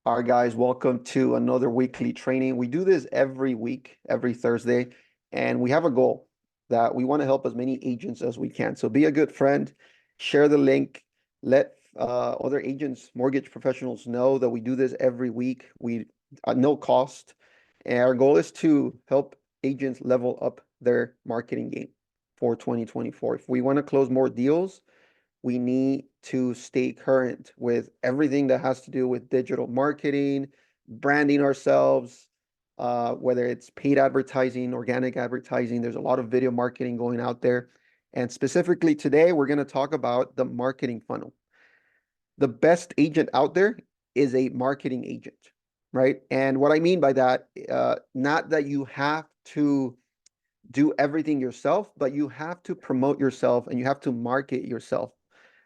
All right, guys, welcome to another weekly training. We do this every week, every Thursday, and we have a goal that we want to help as many agents as we can. So be a good friend, share the link, let other agents, mortgage professionals know that we do this every week. We at no cost. And our goal is to help agents level up their marketing game for 2024. If we want to close more deals, we need to stay current with everything that has to do with digital marketing, branding ourselves, whether it's paid advertising, organic advertising. There's a lot of video marketing going out there. And specifically today, we're going to talk about the marketing funnel. The best agent out there is a marketing agent, right? And what I mean by that, not that you have to do everything yourself, but you have to promote yourself and you have to market yourself.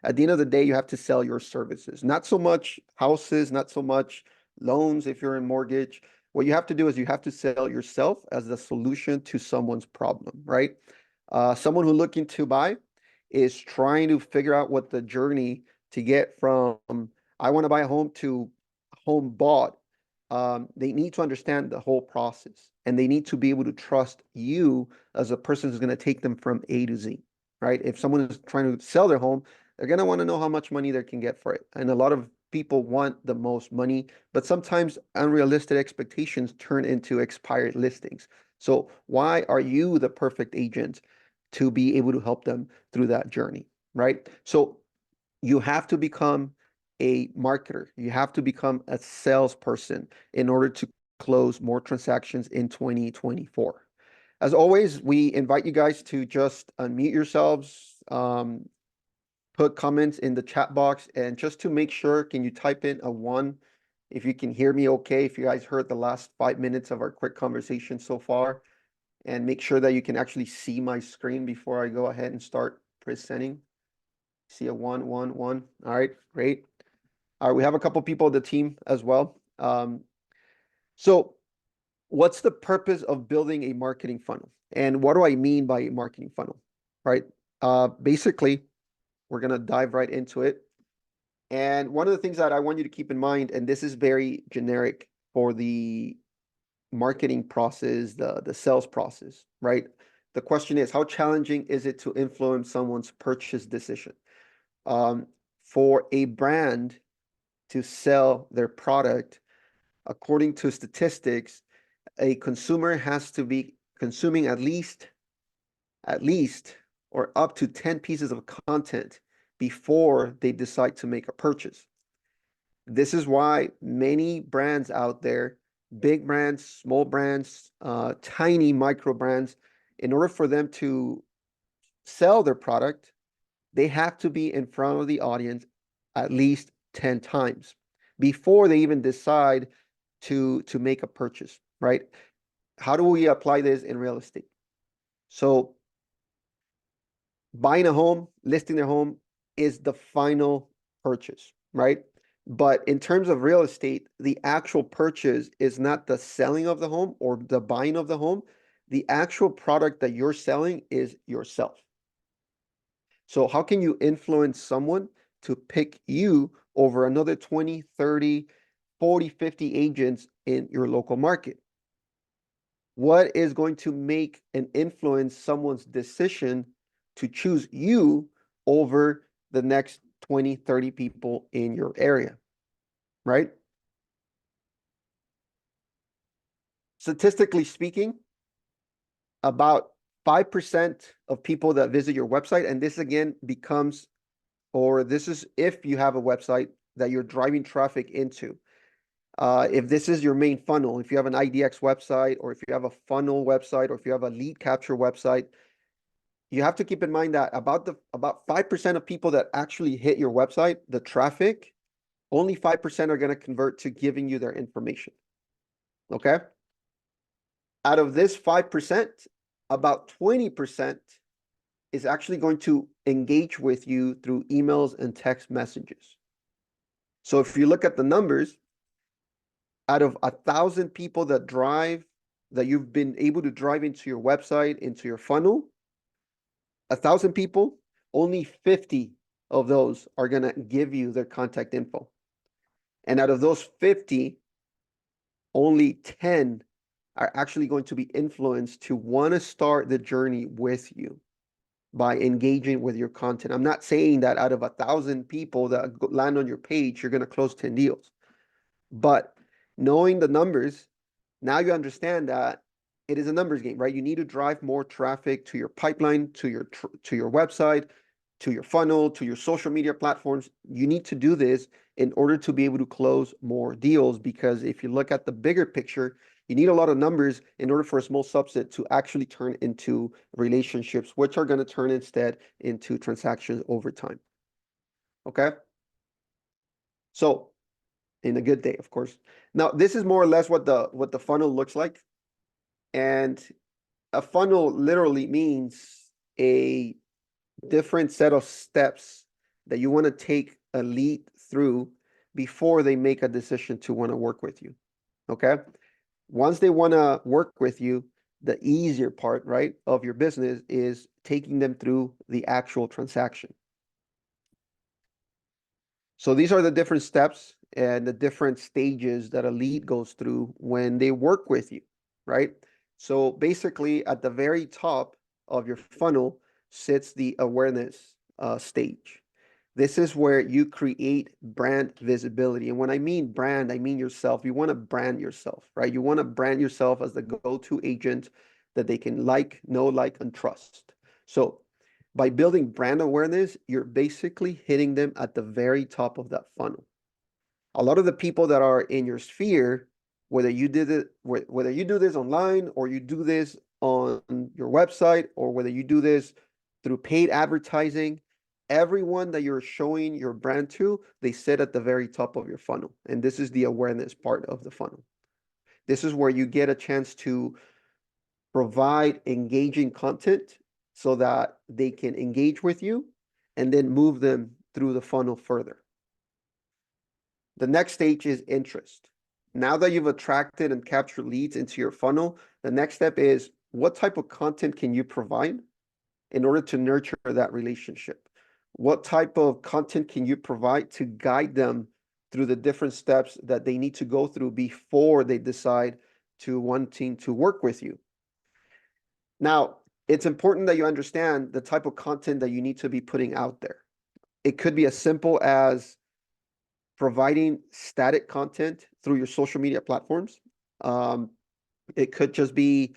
At the end of the day, you have to sell your services, not so much houses, not so much loans if you're in mortgage. What you have to do is you have to sell yourself as the solution to someone's problem, right? Someone who's looking to buy is trying to figure out what the journey to get from I want to buy a home to home bought. They need to understand the whole process and they need to be able to trust you as a person who's going to take them from A to Z, right? If someone is trying to sell their home, they're going to want to know how much money they can get for it. And a lot of people want the most money, but sometimes unrealistic expectations turn into expired listings. So why are you the perfect agent to be able to help them through that journey, right? So you have to become a marketer. You have to become a salesperson in order to close more transactions in 2024. As always, we invite you guys to just unmute yourselves, put comments in the chat box, and just to make sure, can you type in a 1 if you can hear me okay, if you guys heard the last 5 minutes of our quick conversation so far, and make sure that you can actually see my screen before I go ahead and start presenting. See a 1, 1, 1. All right, great. All right, we have a couple people on the team as well. So what's the purpose of building a marketing funnel? And what do I mean by a marketing funnel, right? Basically, we're going to dive right into it. And one of the things that I want you to keep in mind, and this is very generic for the marketing process, the sales process, right? The question is, how challenging is it to influence someone's purchase decision? For a brand to sell their product, according to statistics, a consumer has to be consuming at least, or up to 10 pieces of content before they decide to make a purchase. This is why many brands out there, big brands, small brands, tiny micro brands, in order for them to sell their product, they have to be in front of the audience at least 10 times before they even decide to make a purchase, right? How do we apply this in real estate? So buying a home, listing their home is the final purchase, right? But in terms of real estate, the actual purchase is not the selling of the home or the buying of the home. The actual product that you're selling is yourself. So how can you influence someone to pick you over another 20, 30, 40, 50 agents in your local market? What is going to make and influence someone's decision to choose you over the next 20, 30 people in your area, right? Statistically speaking, about 5% of people that visit your website, and this again becomes, or this is if you have a website that you're driving traffic into. If this is your main funnel, if you have an IDX website, or if you have a funnel website, or if you have a lead capture website, you have to keep in mind that about 5% of people that actually hit your website, the traffic, only 5% are going to convert to giving you their information. Okay? Out of this 5%, about 20% is actually going to engage with you through emails and text messages. So if you look at the numbers, out of 1,000 people that you've been able to drive into your website, into your funnel, 1,000 people, only 50 of those are going to give you their contact info. And out of those 50, only 10 are actually going to be influenced to want to start the journey with you by engaging with your content. I'm not saying that out of 1,000 people that land on your page, you're going to close 10 deals. But knowing the numbers, now you understand that it is a numbers game, right? You need to drive more traffic to your pipeline, to your website, to your funnel, to your social media platforms. You need to do this in order to be able to close more deals, because if you look at the bigger picture, you need a lot of numbers in order for a small subset to actually turn into relationships, which are going to turn instead into transactions over time. Okay? So in a good day, of course. Now, this is more or less what the funnel looks like. And a funnel literally means a different set of steps that you want to take a lead through before they make a decision to want to work with you. Okay? Once they want to work with you, the easier part, right, of your business is taking them through the actual transaction. So these are the different steps and the different stages that a lead goes through when they work with you, right? So basically, at the very top of your funnel sits the awareness stage. This is where you create brand visibility. And when I mean brand, I mean yourself. You want to brand yourself, right? You want to brand yourself as the go-to agent that they can like, know, like, and trust. So by building brand awareness, you're basically hitting them at the very top of that funnel. A lot of the people that are in your sphere, whether you do this online or you do this on your website or whether you do this through paid advertising, everyone that you're showing your brand to, they sit at the very top of your funnel. And this is the awareness part of the funnel. This is where you get a chance to provide engaging content so that they can engage with you and then move them through the funnel further. The next stage is interest. Now that you've attracted and captured leads into your funnel, the next step is what type of content can you provide in order to nurture that relationship? What type of content can you provide to guide them through the different steps that they need to go through before they decide to wanting to work with you? Now, it's important that you understand the type of content that you need to be putting out there. It could be as simple as providing static content through your social media platforms. It could just be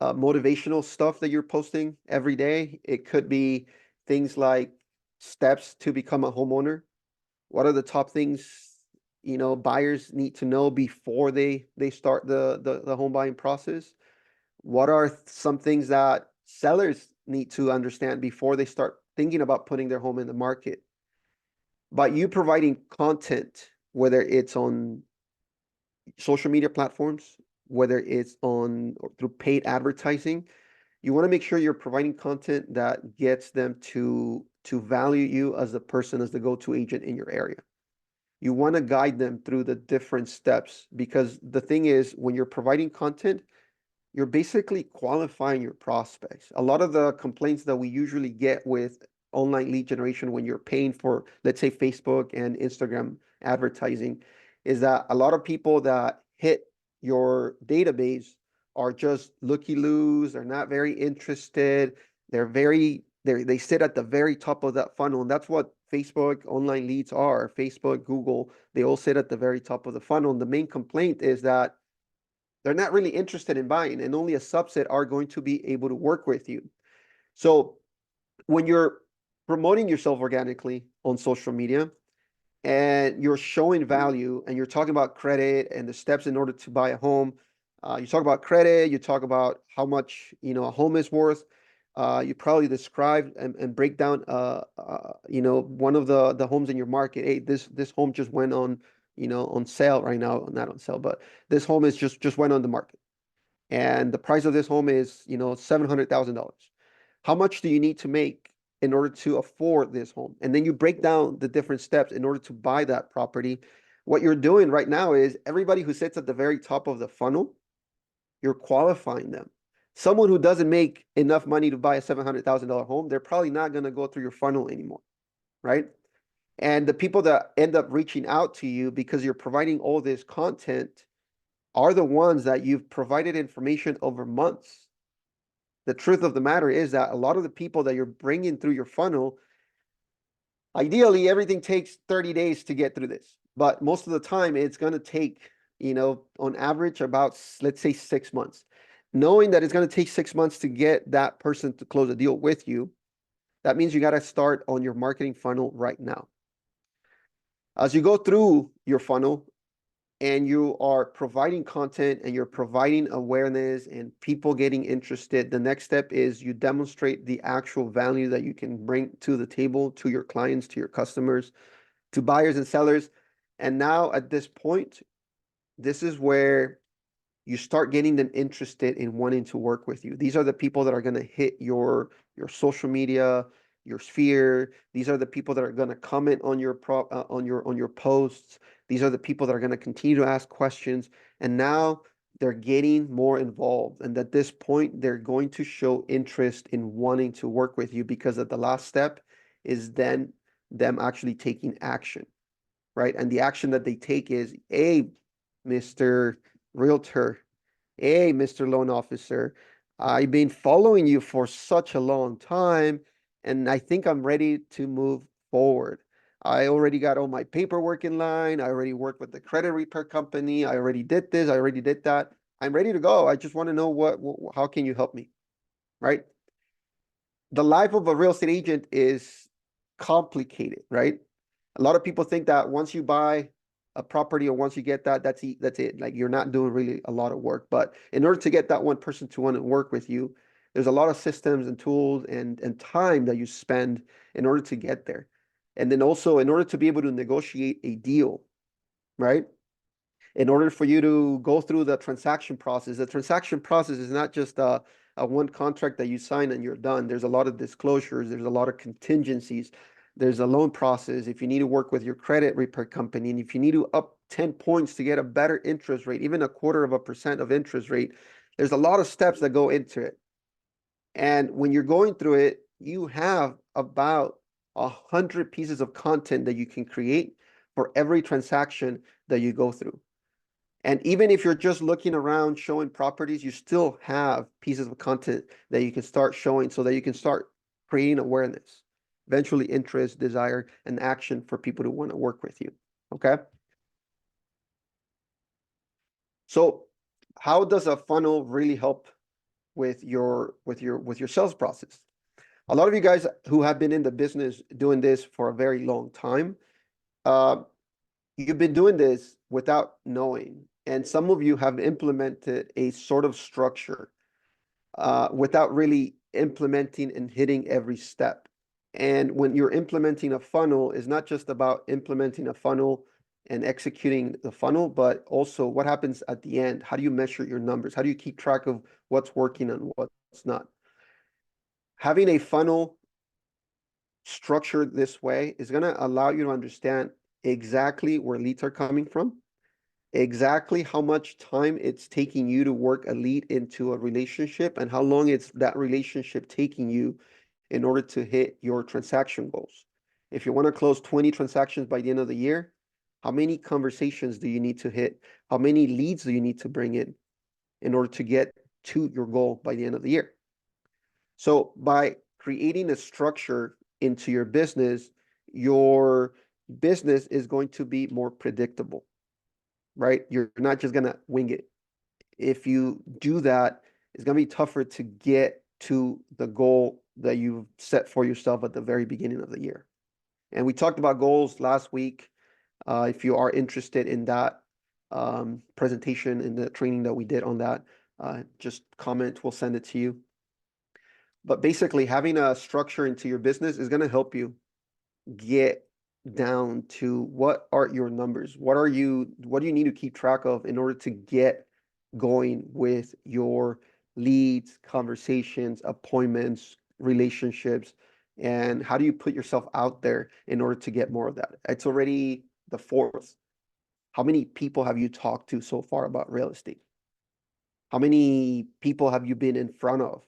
motivational stuff that you're posting every day. It could be things like steps to become a homeowner. What are the top things, buyers need to know before they start the home buying process? What are some things that sellers need to understand before they start thinking about putting their home in the market? By you providing content, whether it's on social media platforms, whether it's on or through paid advertising, you want to make sure you're providing content that gets them to value you as the person, as the go-to agent in your area. You want to guide them through the different steps, because the thing is, when you're providing content, you're basically qualifying your prospects. A lot of the complaints that we usually get with online lead generation when you're paying for, let's say, Facebook and Instagram advertising, is that a lot of people that hit your database are just looky-loos. They're not very interested. They sit at the very top of that funnel. And that's what Facebook online leads are. Facebook, Google, they all sit at the very top of the funnel. And the main complaint is that they're not really interested in buying, and only a subset are going to be able to work with you. So when you're promoting yourself organically on social media and you're showing value and you're talking about credit and the steps in order to buy a home, you talk about credit, you talk about how much a home is worth. You probably describe and break down one of the homes in your market. Hey, this home just went on on sale right now. Not on sale, but this home is just went on the market, and the price of this home is $700,000. How much do you need to make in order to afford this home? And then you break down the different steps in order to buy that property. What you're doing right now is everybody who sits at the very top of the funnel, you're qualifying them. Someone who doesn't make enough money to buy a $700,000 home, they're probably not going to go through your funnel anymore, right? And the people that end up reaching out to you because you're providing all this content are the ones that you've provided information over months. The truth of the matter is that a lot of the people that you're bringing through your funnel, ideally, everything takes 30 days to get through this. But most of the time, it's going to take, on average, about, let's say, 6 months. Knowing that it's going to take 6 months to get that person to close a deal with you, that means you got to start on your marketing funnel right now. As you go through your funnel and you are providing content and you're providing awareness and people getting interested, the next step is you demonstrate the actual value that you can bring to the table, to your clients, to your customers, to buyers and sellers. And now at this point, this is where you start getting them interested in wanting to work with you. These are the people that are going to hit your social media, your sphere. These are the people that are going to comment on your on your posts. These are the people that are going to continue to ask questions. And now they're getting more involved. And at this point, they're going to show interest in wanting to work with you, because at the last step is then them actually taking action, right? And the action that they take is, hey, Mr. Realtor, hey, Mr. Loan Officer, I've been following you for such a long time, and I think I'm ready to move forward. I already got all my paperwork in line. I already worked with the credit repair company. I already did this. I already did that. I'm ready to go. I just want to know how can you help me, right? The life of a real estate agent is complicated, right? A lot of people think that once you buy a property or once you get that, that's it. Like, you're not doing really a lot of work. But in order to get that one person to want to work with you, there's a lot of systems and tools and time that you spend in order to get there. And then also in order to be able to negotiate a deal, right? In order for you to go through the transaction process is not just a one contract that you sign and you're done. There's a lot of disclosures. There's a lot of contingencies. There's a loan process. If you need to work with your credit repair company, and if you need to up 10 points to get a better interest rate, even 0.25% of interest rate, there's a lot of steps that go into it. And when you're going through it, you have about 100 pieces of content that you can create for every transaction that you go through. And even if you're just looking around showing properties, you still have pieces of content that you can start showing so that you can start creating awareness, eventually interest, desire, and action for people to want to work with you. Okay. So how does a funnel really help with your sales process? A lot of you guys who have been in the business doing this for a very long time, you've been doing this without knowing. And some of you have implemented a sort of structure without really implementing and hitting every step. And when you're implementing a funnel, it's not just about implementing a funnel and executing the funnel, but also what happens at the end. How do you measure your numbers? How do you keep track of what's working and what's not? Having a funnel structured this way is going to allow you to understand exactly where leads are coming from, exactly how much time it's taking you to work a lead into a relationship, and how long it's that relationship taking you in order to hit your transaction goals. If you want to close 20 transactions by the end of the year, how many conversations do you need to hit? How many leads do you need to bring in order to get to your goal by the end of the year? So by creating a structure into your business is going to be more predictable, right? You're not just going to wing it. If you do that, it's going to be tougher to get to the goal that you've set for yourself at the very beginning of the year. And we talked about goals last week. If you are interested in that presentation and the training that we did on that, just comment, we'll send it to you. But basically, having a structure into your business is going to help you get down to what are your numbers? What do you need to keep track of in order to get going with your leads, conversations, appointments, relationships, and how do you put yourself out there in order to get more of that? It's already the 4th. How many people have you talked to so far about real estate? How many people have you been in front of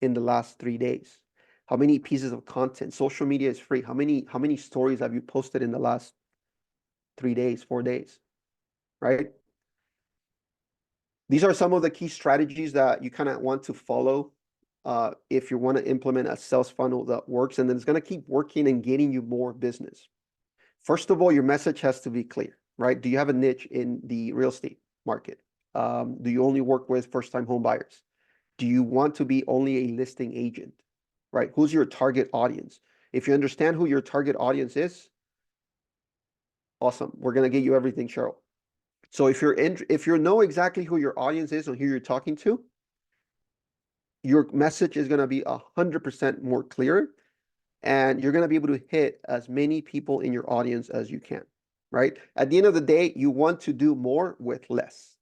in the last 3 days? How many pieces of content? Social media is free. How many stories have you posted in the last 3 days, 4 days, right? These are some of the key strategies that you kind of want to follow if you want to implement a sales funnel that works, and then it's going to keep working and getting you more business. First of all, your message has to be clear, right? Do you have a niche in the real estate market? Do you only work with first-time home buyers? Do you want to be only a listing agent, right? Who's your target audience? If you understand who your target audience is, awesome. We're going to get you everything, Cheryl. So if you know exactly who your audience is and who you're talking to, your message is going to be 100% more clear, and you're going to be able to hit as many people in your audience as you can, right? At the end of the day, you want to do more with less.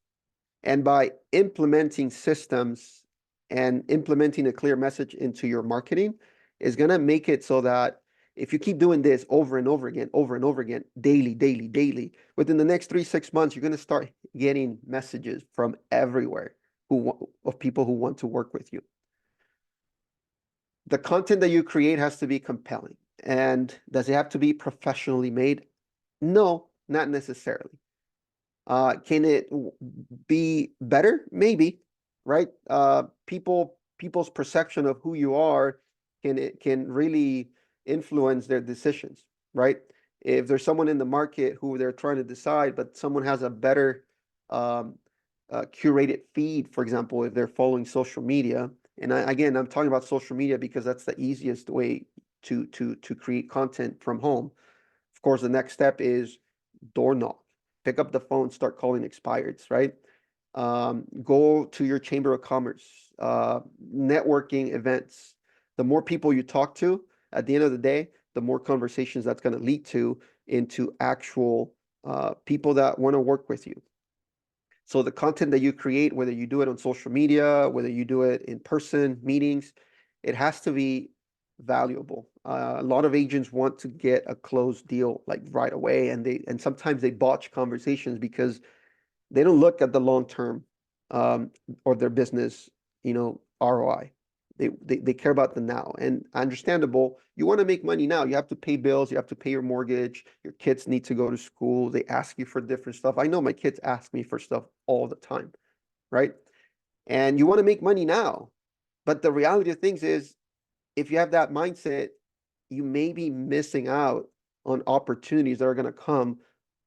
And by implementing systems and implementing a clear message into your marketing is going to make it so that if you keep doing this over and over again, daily, within the next 3-6 months, you're going to start getting messages from everywhere of people who want to work with you. The content that you create has to be compelling. And does it have to be professionally made? No, not necessarily. Can it be better? Maybe, right? People's perception of who you are can really influence their decisions, right? If there's someone in the market who they're trying to decide, but someone has a better curated feed, for example, if they're following social media, and again, I'm talking about social media because that's the easiest way to create content from home. Of course, the next step is door knock. Pick up the phone, start calling expireds, right? Go to your chamber of commerce, networking events. The more people you talk to, at the end of the day, the more conversations that's going to lead to into actual people that want to work with you. So the content that you create, whether you do it on social media, whether you do it in person meetings, it has to be valuable. A lot of agents want to get a closed deal like right away, and sometimes they botch conversations because they don't look at the long term or their business, ROI. They care about the now, and understandable. You want to make money now. You have to pay bills. You have to pay your mortgage. Your kids need to go to school. They ask you for different stuff. I know my kids ask me for stuff all the time, right? And you want to make money now. But the reality of things is, if you have that mindset, you may be missing out on opportunities that are going to come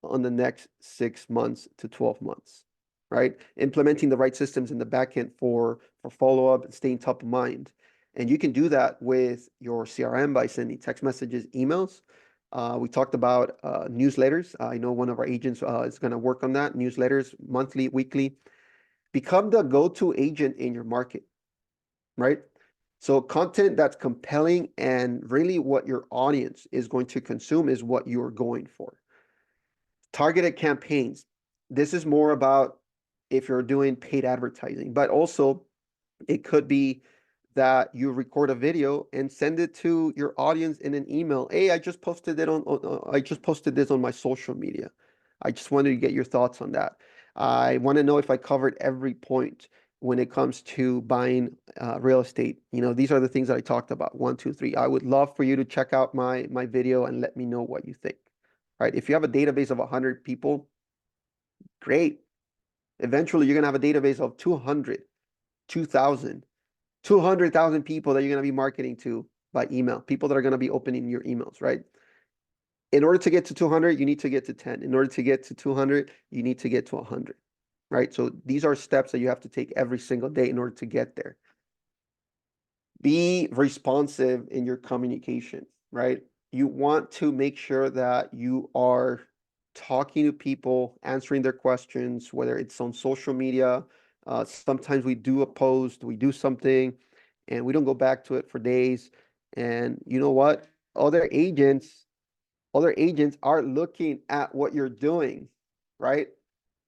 on the next 6 months to 12 months, right? Implementing the right systems in the back end for follow-up and staying top of mind. And you can do that with your CRM by sending text messages, emails. We talked about newsletters. I know one of our agents is going to work on that. Newsletters, monthly, weekly. Become the go-to agent in your market, right? So content that's compelling and really what your audience is going to consume is what you're going for. Targeted campaigns. This is more about if you're doing paid advertising, but also it could be that you record a video and send it to your audience in an email. Hey, I just posted this on my social media. I just wanted to get your thoughts on that. I want to know if I covered every point when it comes to buying real estate. These are the things that I talked about. 1, 2, 3. I would love for you to check out my video and let me know what you think. Right? If you have a database of 100 people, great. Eventually, you're going to have a database of 200, 2,000, 200,000 people that you're going to be marketing to by email, people that are going to be opening your emails, right? In order to get to 200, you need to get to 10. In order to get to 200, you need to get to 100, right? So these are steps that you have to take every single day in order to get there. Be responsive in your communication, right? You want to make sure that you are talking to people, answering their questions, whether it's on social media. Sometimes we do a post, we do something, and we don't go back to it for days. And you know what? Other agents are looking at what you're doing, right?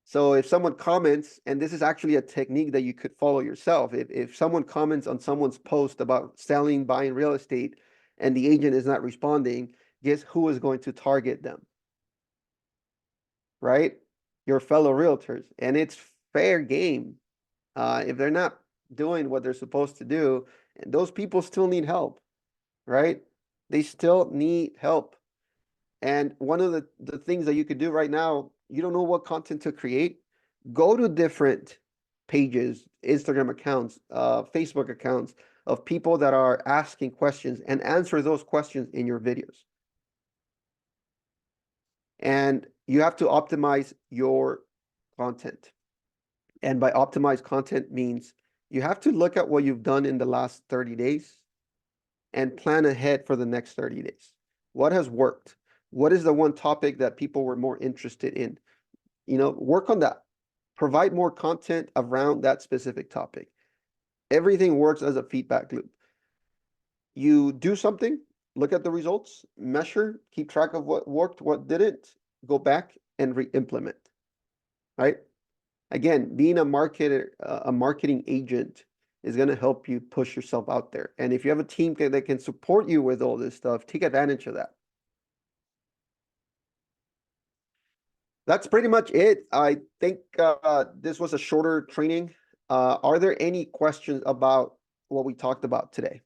So if someone comments, and this is actually a technique that you could follow yourself, if someone comments on someone's post about selling, buying real estate, and the agent is not responding, guess who is going to target them? Right? Your fellow realtors. And it's fair game. If they're not doing what they're supposed to do, and those people still need help. right? They still need help. And one of the things that you could do right now, you don't know what content to create, go to different pages, Instagram accounts, Facebook accounts of people that are asking questions and answer those questions in your videos. And you have to optimize your content. And by optimized content means you have to look at what you've done in the last 30 days and plan ahead for the next 30 days. What has worked? What is the one topic that people were more interested in? Work on that. Provide more content around that specific topic. Everything works as a feedback loop. You do something, look at the results, measure, keep track of what worked, what didn't, go back and re-implement, right? Again, being a marketer, a marketing agent is going to help you push yourself out there. And if you have a team that can support you with all this stuff, take advantage of that. That's pretty much it. I think this was a shorter training. Are there any questions about what we talked about today?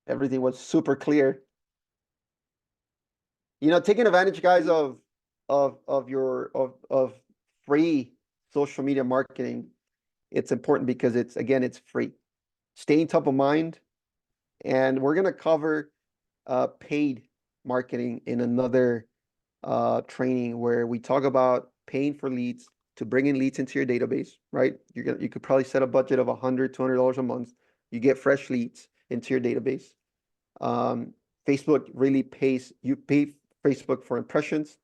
Everything was super clear. Taking advantage, guys, of free social media marketing. It's important because it's free. Staying top of mind, and we're gonna cover paid marketing in another training where we talk about paying for leads to bring in leads into your database, right? You could probably set a budget of $100, $200 a month. You get fresh leads into your database. Facebook really you pay Facebook for impressions.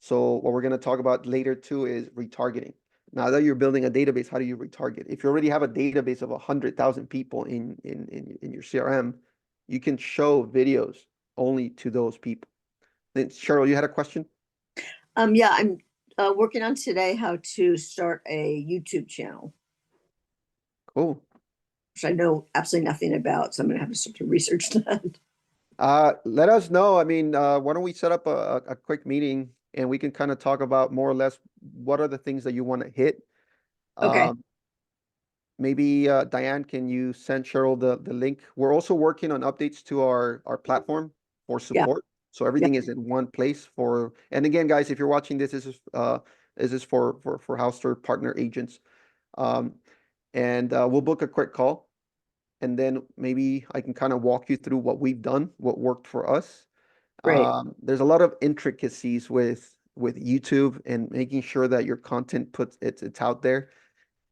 So what we're going to talk about later too is retargeting. Now that you're building a database, how do you retarget? If you already have a database of 100,000 people in your CRM, you can show videos only to those people. Then Cheryl, you had a question? Yeah, I'm working on today how to start a YouTube channel, Cool. which I know absolutely nothing about, so I'm gonna have to start to research that. Let us know. I mean, why don't we set up a quick meeting and we can kind of talk about more or less what are the things that you want to hit. Okay. Maybe Diane, can you send Cheryl the link? We're also working on updates to our platform for Yeah. support. So Yeah. everything is in one place and again, guys, if you're watching this, this is for Houstir partner agents. And we'll book a quick call and then maybe I can kind of walk you through what we've done, what worked for us. Great. There's a lot of intricacies with YouTube and making sure that your content it's out there.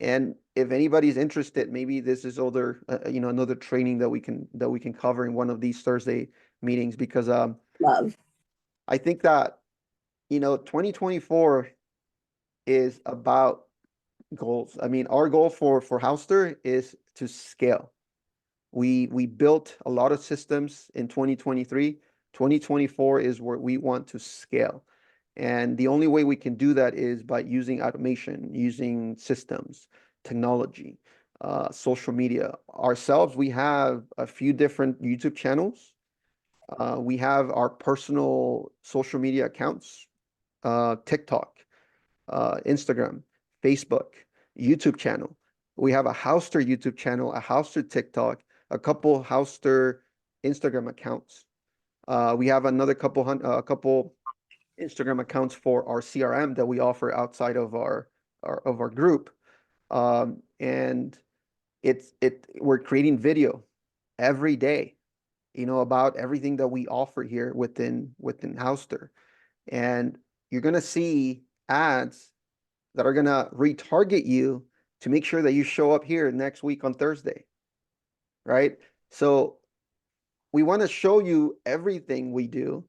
And if anybody's interested, maybe this is another training that we can cover in one of these Thursday meetings because Love. I think that 2024 is about goals. I mean, our goal for Houstir is to scale. We built a lot of systems in 2023. 2024 is where we want to scale. And the only way we can do that is by using automation, using systems, technology, social media. Ourselves, we have a few different YouTube channels. We have our personal social media accounts, TikTok, Instagram, Facebook, YouTube channel. We have a Houstir YouTube channel, a Houstir TikTok, a couple Houstir Instagram accounts. We have a couple Instagram accounts for our CRM that we offer outside of our group. And we're creating video every day, about everything that we offer here within Houstir. And you're gonna see ads that are gonna retarget you to make sure that you show up here next week on Thursday, right? So we want to show you everything we do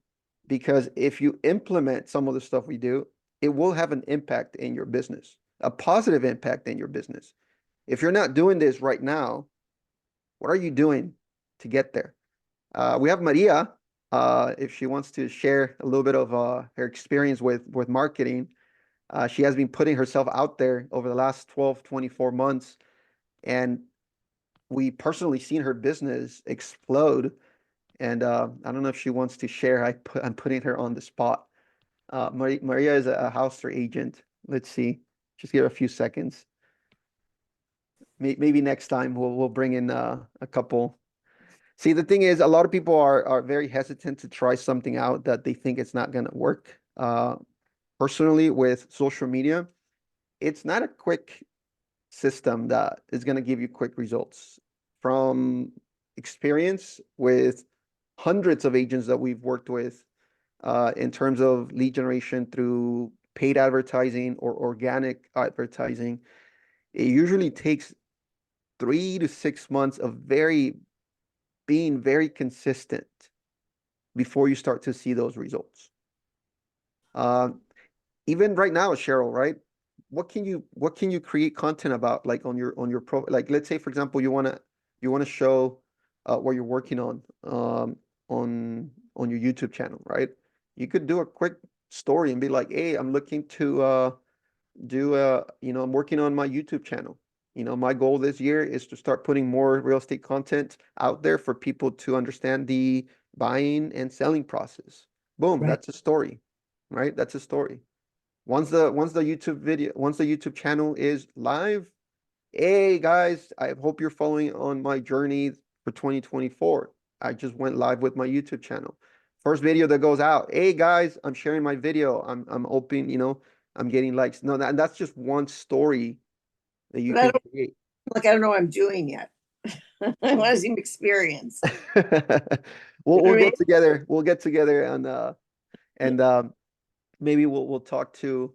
because if you implement some of the stuff we do, it will have an impact in your business, a positive impact in your business. If you're not doing this right now, what are you doing to get there? We have Maria, if she wants to share a little bit of her experience with marketing. She has been putting herself out there over the last 12, 24 months, and we personally seen her business explode. And I don't know if she wants to share. I'm putting her on the spot. Maria is a Houstir agent. Let's see. Just give it a few seconds. Maybe next time we'll bring in a couple. See, the thing is, a lot of people are very hesitant to try something out that they think it's not gonna work. Personally, with social media, it's not a quick system that is gonna give you quick results. From experience with hundreds of agents that we've worked with, in terms of lead generation through paid advertising or organic advertising, it usually takes 3 to 6 months of being very consistent before you start to see those results. Even right now, Cheryl, right? What can you create content about, like on your pro, like let's say for example you wanna show what you're working on your YouTube channel, right? You could do a quick story and be like, hey, I'm looking to I'm working on my YouTube channel. My goal this year is to start putting more real estate content out there for people to understand the buying and selling process. Boom, Right. that's a story, right? That's a story. Once the YouTube channel is live, hey guys, I hope you're following on my journey for 2024. I just went live with my YouTube channel. First video that goes out, hey guys, I'm sharing my video. I'm open, I'm getting likes. No, that's just one story that you But I can don't, create. like, I don't know what I'm doing yet. I want to see experience. You know We'll what I mean? get together. We'll get together and maybe we'll talk to.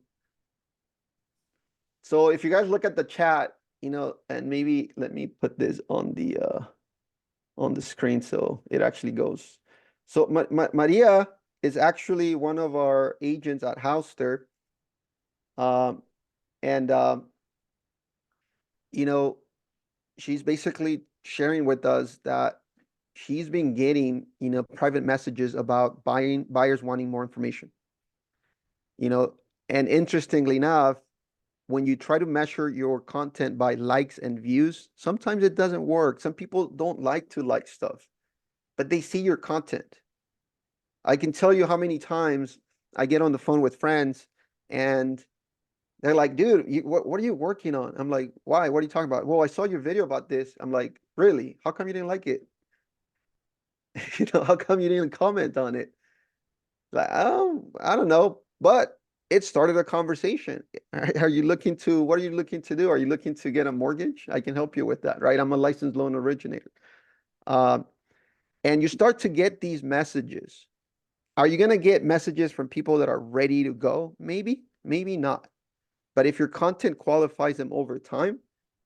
So if you guys look at the chat, and maybe let me put this on the screen so it actually goes. So Maria is actually one of our agents at Houstir. And you know, she's basically sharing with us that she's been getting, private messages about buyers wanting more information. And interestingly enough, when you try to measure your content by likes and views, sometimes it doesn't work. Some people don't like to like stuff, but they see your content. I can tell you how many times I get on the phone with friends and they're like, dude, what are you working on? I'm like, why? What are you talking about? Well, I saw your video about this. I'm like, really? How come you didn't like it? How come you didn't comment on it? Like, oh, I don't know, but it started a conversation. What are you looking to do? Are you looking to get a mortgage? I can help you with that, right? I'm a licensed loan originator. Um, and you start to get these messages. Are you going to get messages from people that are ready to go? Maybe, maybe not. But if your content qualifies them over time,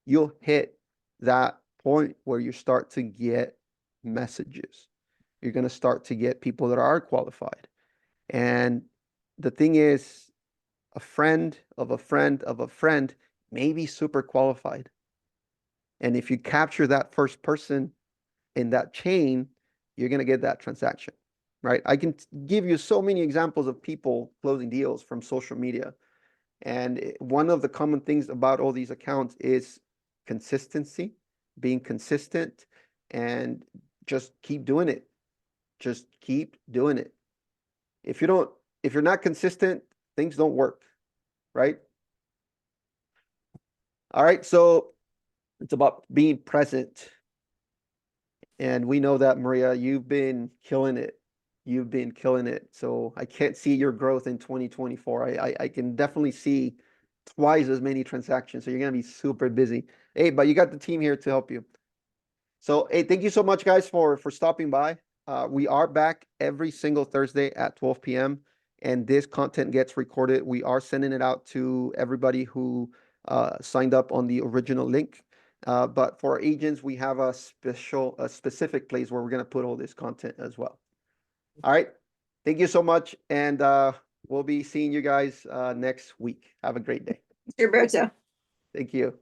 you'll hit that point where you start to get messages. You're going to start to get people that are qualified. And the thing is, a friend of a friend of a friend may be super qualified. And if you capture that first person in that chain, you're going to get that transaction, right? I can give you so many examples of people closing deals from social media. And one of the common things about all these accounts is consistency, being consistent, and just keep doing it. Just keep doing it. If you're not consistent, things don't work, right? All right, so it's about being present. And we know that, Maria, you've been killing it. You've been killing it. So I can't see your growth in 2024. I can definitely see twice as many transactions. So you're going to be super busy. Hey, but you got the team here to help you. So, hey, thank you so much, guys, for stopping by. We are back every single Thursday at 12 p.m. and this content gets recorded. We are sending it out to everybody who signed up on the original link. But for our agents, we have a specific place where we're going to put all this content as well. All right. Thank you so much. And we'll be seeing you guys next week. Have a great day. Roberto. Thank you.